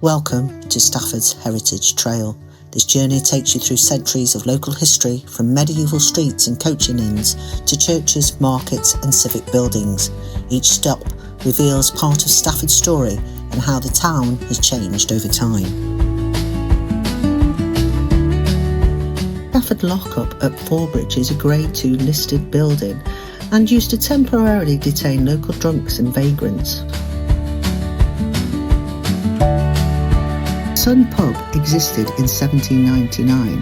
Welcome to Stafford's Heritage Trail. This journey takes you through centuries of local history, from medieval streets and coaching inns to churches, markets and civic buildings. Each stop reveals part of Stafford's story and how the town has changed over time. Stafford Lockup at Fallbridge is a Grade 2 listed building and used to temporarily detain local drunks and vagrants. Sun Pub existed in 1799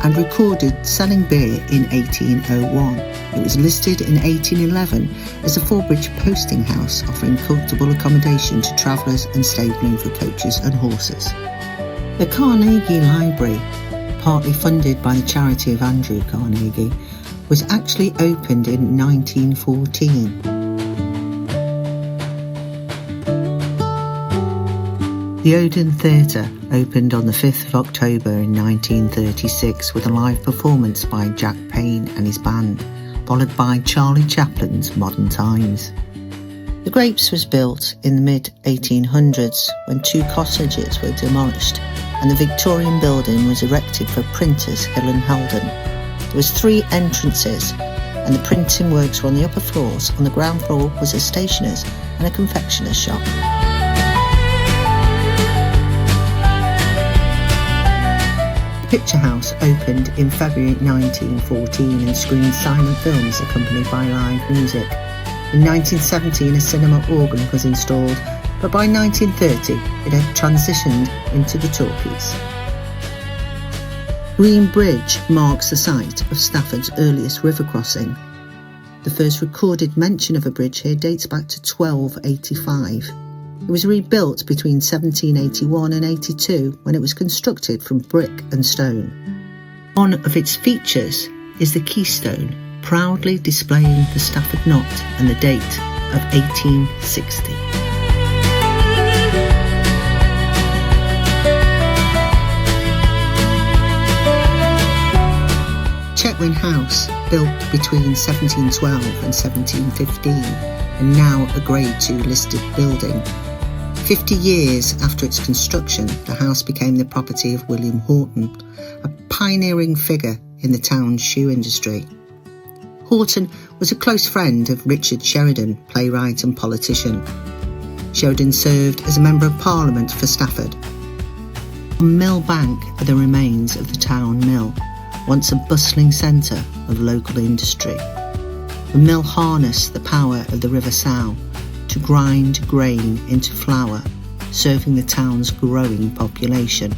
and recorded selling beer in 1801. It was listed in 1811 as a Fallbridge posting house, offering comfortable accommodation to travellers and stabling for coaches and horses. The Carnegie Library, partly funded by the charity of Andrew Carnegie, was actually opened in 1914. The Odeon Theatre opened on the 5th of October in 1936 with a live performance by Jack Payne and his band, followed by Charlie Chaplin's Modern Times. The Grapes was built in the mid-1800s when two cottages were demolished and the Victorian building was erected for printers Hill and Heldon. There was 3 entrances and the printing works were on the upper floors. On the ground floor was a stationer's and a confectioner's shop. Picture House opened in February 1914 and screened silent films accompanied by live music. In 1917 a cinema organ was installed, but by 1930 it had transitioned into the talkies. Green Bridge marks the site of Stafford's earliest river crossing. The first recorded mention of a bridge here dates back to 1285. It was rebuilt between 1781 and 82 when it was constructed from brick and stone. One of its features is the keystone, proudly displaying the Stafford knot and the date of 1860. Chetwynd House, built between 1712 and 1715, and now a Grade 2 listed building. 50 years after its construction, the house became the property of William Horton, a pioneering figure in the town's shoe industry. Horton was a close friend of Richard Sheridan, playwright and politician. Sheridan served as a Member of Parliament for Stafford. On Mill Bank are the remains of the town mill, once a bustling centre of local industry. The mill harnessed the power of the River Sow to grind grain into flour, serving the town's growing population.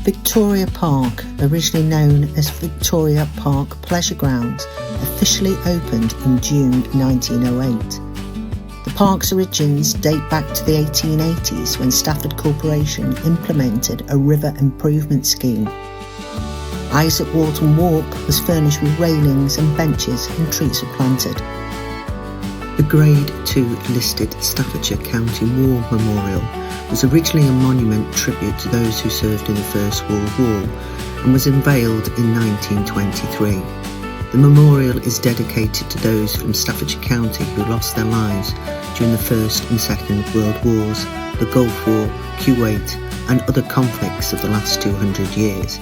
Victoria Park, originally known as Victoria Park Pleasure Grounds, officially opened in June 1908. The park's origins date back to the 1880s when Stafford Corporation implemented a river improvement scheme. Isaac Walton Walk was furnished with railings and benches and trees were planted. The Grade 2 listed Staffordshire County War Memorial was originally a monument tribute to those who served in the First World War and was unveiled in 1923. The memorial is dedicated to those from Staffordshire County who lost their lives during the First and Second World Wars, the Gulf War, Kuwait and other conflicts of the last 200 years.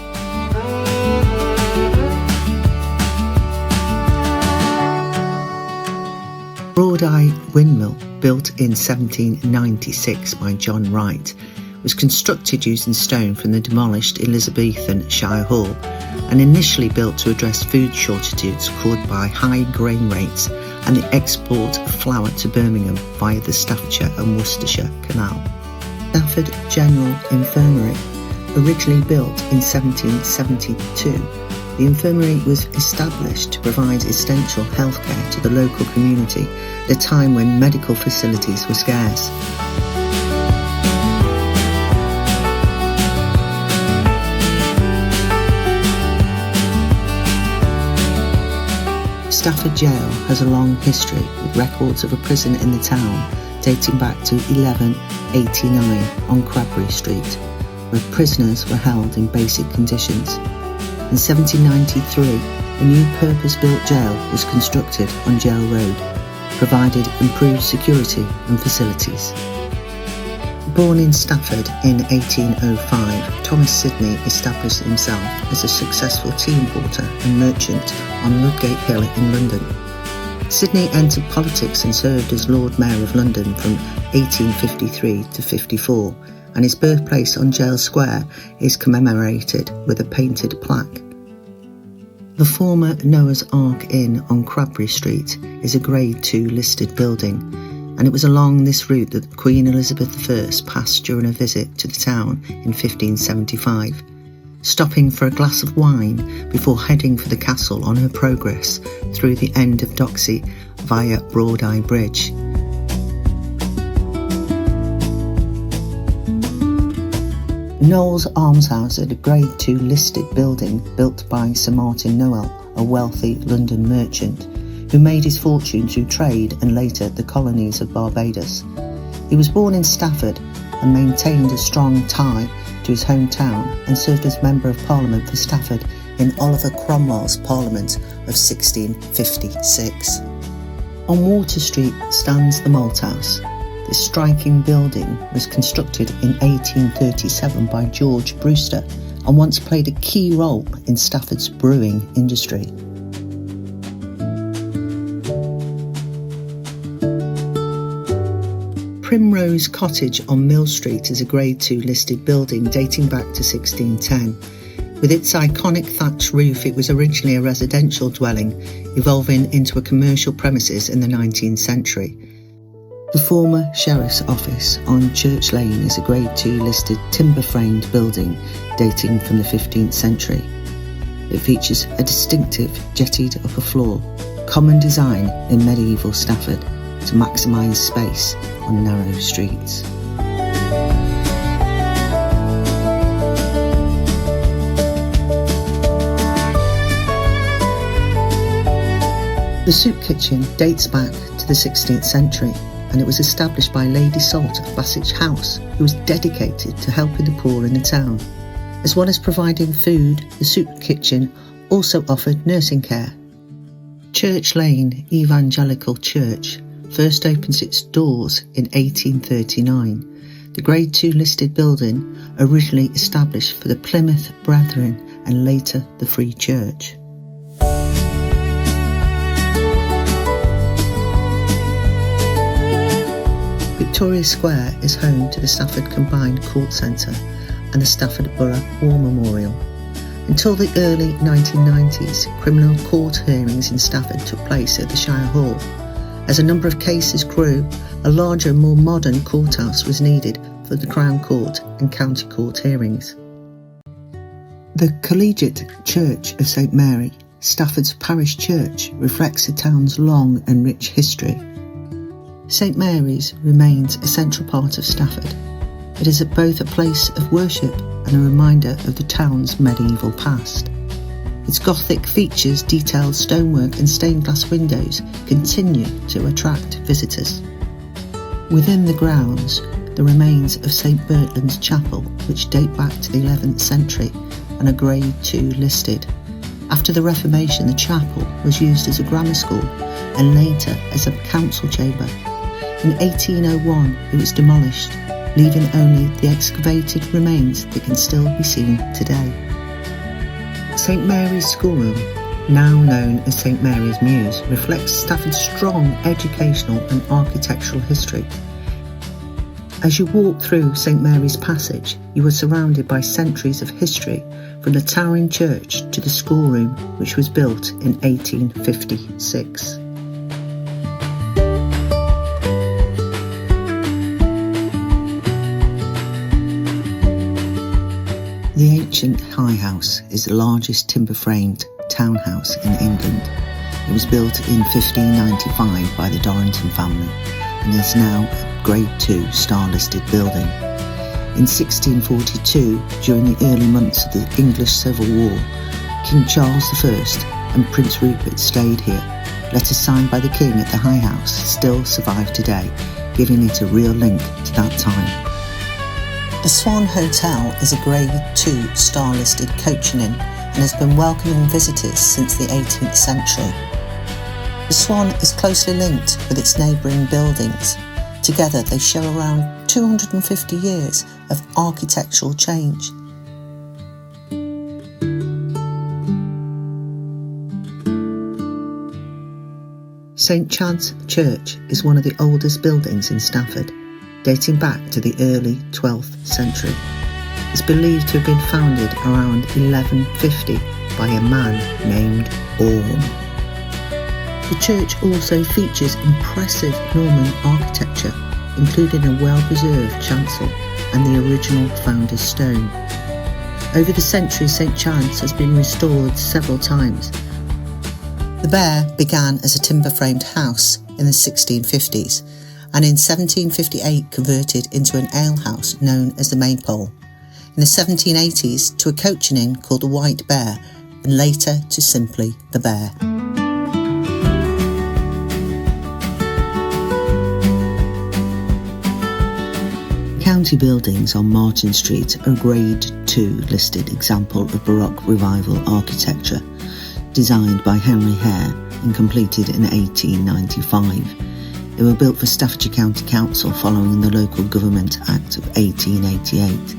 Broad-Eye Windmill, built in 1796 by John Wright, was constructed using stone from the demolished Elizabethan Shire Hall and initially built to address food shortages caused by high grain rates and the export of flour to Birmingham via the Staffordshire and Worcestershire Canal. Stafford General Infirmary, originally built in 1772, the infirmary was established to provide essential healthcare to the local community at a time when medical facilities were scarce. Stafford Jail has a long history with records of a prison in the town dating back to 1189 on Crabbury Street, where prisoners were held in basic conditions. In 1793, a new purpose-built jail was constructed on Jail Road, provided improved security and facilities. Born in Stafford in 1805, Thomas Sidney established himself as a successful tea importer and merchant on Ludgate Hill in London. Sidney entered politics and served as Lord Mayor of London from 1853 to 54, and his birthplace on Jail Square is commemorated with a painted plaque. The former Noah's Ark Inn on Crabtree Street is a Grade II listed building, and it was along this route that Queen Elizabeth I passed during a visit to the town in 1575, stopping for a glass of wine before heading for the castle on her progress through the end of Docksey via Broad-Eye Bridge. Knowles Almshouse is a Grade II listed building built by Sir Martin Noel, a wealthy London merchant who made his fortune through trade and later the colonies of Barbados. He was born in Stafford and maintained a strong tie to his hometown and served as Member of Parliament for Stafford in Oliver Cromwell's Parliament of 1656. On Water Street stands the Malthouse. This striking building was constructed in 1837 by George Brewster and once played a key role in Stafford's brewing industry. Primrose Cottage on Mill Street is a Grade II listed building dating back to 1610. With its iconic thatched roof, it was originally a residential dwelling, evolving into a commercial premises in the 19th century. The former Sheriff's Office on Church Lane is a Grade II listed timber-framed building dating from the 15th century. It features a distinctive jettied upper floor, common design in medieval Stafford to maximise space on narrow streets. The soup kitchen dates back to the 16th century, and it was established by Lady Salt of Bassett House, who was dedicated to helping the poor in the town. As well as providing food, the soup kitchen also offered nursing care. Church Lane Evangelical Church first opens its doors in 1839. The Grade II listed building, originally established for the Plymouth Brethren and later the Free Church. Victoria Square is home to the Stafford Combined Court Centre and the Stafford Borough War Memorial. Until the early 1990s, criminal court hearings in Stafford took place at the Shire Hall. As a number of cases grew, a larger, more modern courthouse was needed for the Crown Court and County Court hearings. The Collegiate Church of St Mary, Stafford's parish church, reflects the town's long and rich history. St Mary's remains a central part of Stafford. It is both a place of worship and a reminder of the town's medieval past. Its Gothic features, detailed stonework and stained glass windows continue to attract visitors. Within the grounds, the remains of St Bertland's Chapel, which date back to the 11th century and are Grade II listed. After the Reformation, the chapel was used as a grammar school and later as a council chamber. In 1801, it was demolished, leaving only the excavated remains that can still be seen today. St Mary's Schoolroom, now known as St Mary's Mews, reflects Stafford's strong educational and architectural history. As you walk through St Mary's Passage, you are surrounded by centuries of history, from the towering church to the schoolroom, which was built in 1856. The ancient High House is the largest timber-framed townhouse in England. It was built in 1595 by the Dorrington family and is now a Grade II star-listed building. In 1642, during the early months of the English Civil War, King Charles I and Prince Rupert stayed here. Letters signed by the King at the High House still survive today, giving it a real link to that time. The Swan Hotel is a Grade II star-listed coaching inn and has been welcoming visitors since the 18th century. The Swan is closely linked with its neighbouring buildings. Together they show around 250 years of architectural change. St Chad's Church is one of the oldest buildings in Stafford, dating back to the early 12th century. It's believed to have been founded around 1150 by a man named Orm. The church also features impressive Norman architecture, including a well-preserved chancel and the original founder's stone. Over the centuries, St Chad's has been restored several times. The Bear began as a timber-framed house in the 1650s and in 1758 converted into an alehouse known as the Maypole. In the 1780s to a coaching inn called the White Bear, and later to simply the Bear. County buildings on Martin Street are a Grade 2 listed example of Baroque Revival architecture, designed by Henry Hare and completed in 1895. They were built for Staffordshire County Council following the Local Government Act of 1888.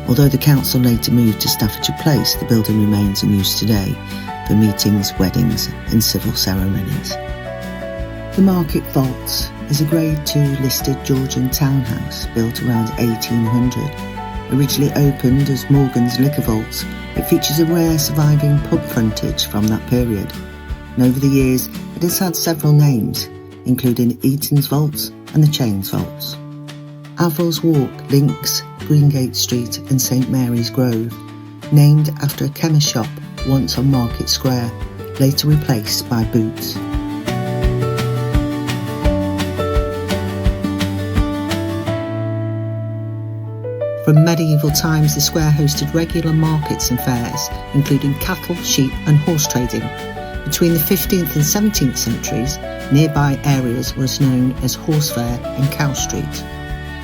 Although the council later moved to Staffordshire Place, the building remains in use today for meetings, weddings and civil ceremonies. The Market Vaults is a Grade 2 listed Georgian townhouse built around 1800. Originally opened as Morgan's Liquor Vaults, it features a rare surviving pub frontage from that period. And over the years, it has had several names, including Eaton's Vaults and the Chains Vaults. Avrill's Walk links Greengate Street and St Mary's Grove, named after a chemist shop once on Market Square, later replaced by Boots. From medieval times, the square hosted regular markets and fairs, including cattle, sheep and horse trading. Between the 15th and 17th centuries, nearby areas was known as Horse Fair and Cow Street.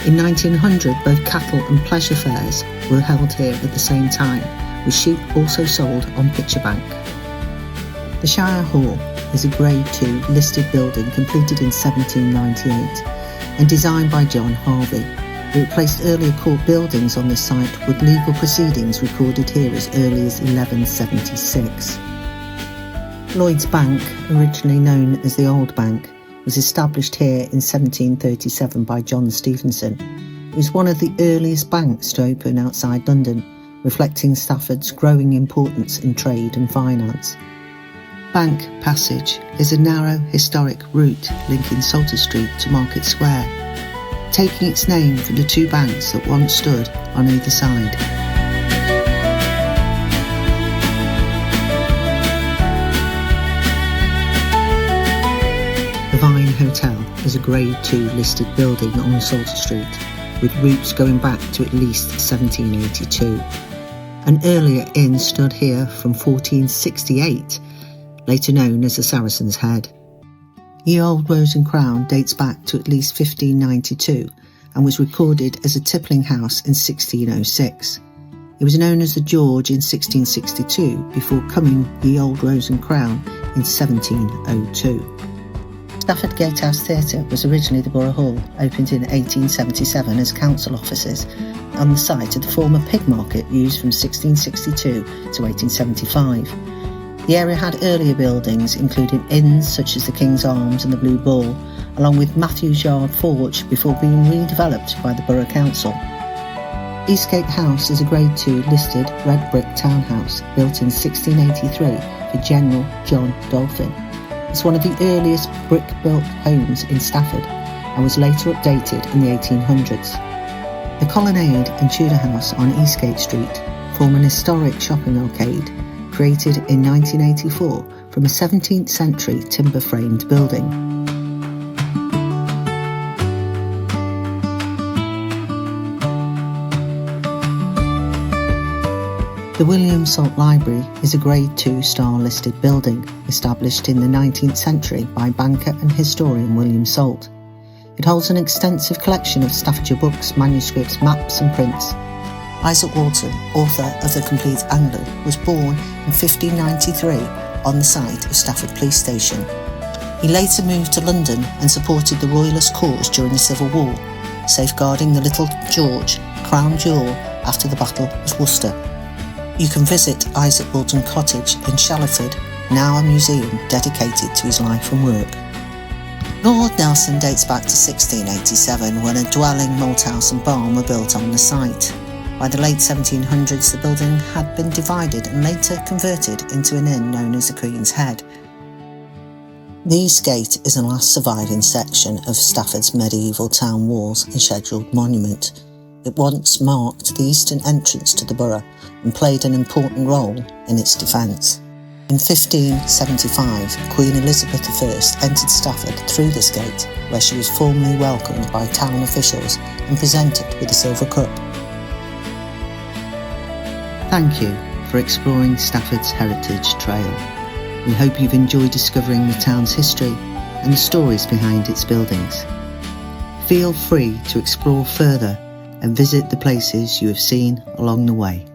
In 1900, both cattle and pleasure fairs were held here at the same time, with sheep also sold on Pitcher Bank. The Shire Hall is a Grade 2 listed building completed in 1798 and designed by John Harvey. It replaced earlier court buildings on this site, with legal proceedings recorded here as early as 1176. Lloyd's Bank, originally known as the Old Bank, was established here in 1737 by John Stephenson. It was one of the earliest banks to open outside London, reflecting Stafford's growing importance in trade and finance. Bank Passage is a narrow historic route linking Salter Street to Market Square, taking its name from the two banks that once stood on either side. The Vine Hotel is a Grade 2 listed building on Salter Street, with roots going back to at least 1782. An earlier inn stood here from 1468, later known as the Saracen's Head. Ye Old Rose and Crown dates back to at least 1592 and was recorded as a tippling house in 1606. It was known as the George in 1662 before coming Ye Old Rose and Crown in 1702. Stafford Gatehouse Theatre was originally the Borough Hall, opened in 1877 as council offices on the site of the former pig market used from 1662 to 1875. The area had earlier buildings, including inns such as the King's Arms and the Blue Bull, along with Matthew's Yard Forge before being redeveloped by the Borough Council. Eastgate House is a Grade 2 listed red brick townhouse built in 1683 for General John Dolphin. It's one of the earliest brick-built homes in Stafford and was later updated in the 1800s. The Colonnade and Tudor House on Eastgate Street form an historic shopping arcade created in 1984 from a 17th century timber-framed building. The William Salt Library is a Grade 2 star listed building established in the 19th century by banker and historian William Salt. It holds an extensive collection of Staffordshire books, manuscripts, maps and prints. Isaac Walton, author of The Complete Angler, was born in 1593 on the site of Stafford Police Station. He later moved to London and supported the Royalist cause during the Civil War, safeguarding the Little George, crown jewel after the Battle of Worcester. You can visit Isaac Walton Cottage in Shalford, now a museum dedicated to his life and work. Lord Nelson dates back to 1687 when a dwelling, malthouse and barn were built on the site. By the late 1700s the building had been divided and later converted into an inn known as the Queen's Head. The East Gate is the last surviving section of Stafford's medieval town walls and scheduled monument. It once marked the eastern entrance to the borough and played an important role in its defence. In 1575, Queen Elizabeth I entered Stafford through this gate, where she was formally welcomed by town officials and presented with a silver cup. Thank you for exploring Stafford's Heritage Trail. We hope you've enjoyed discovering the town's history and the stories behind its buildings. Feel free to explore further and visit the places you have seen along the way.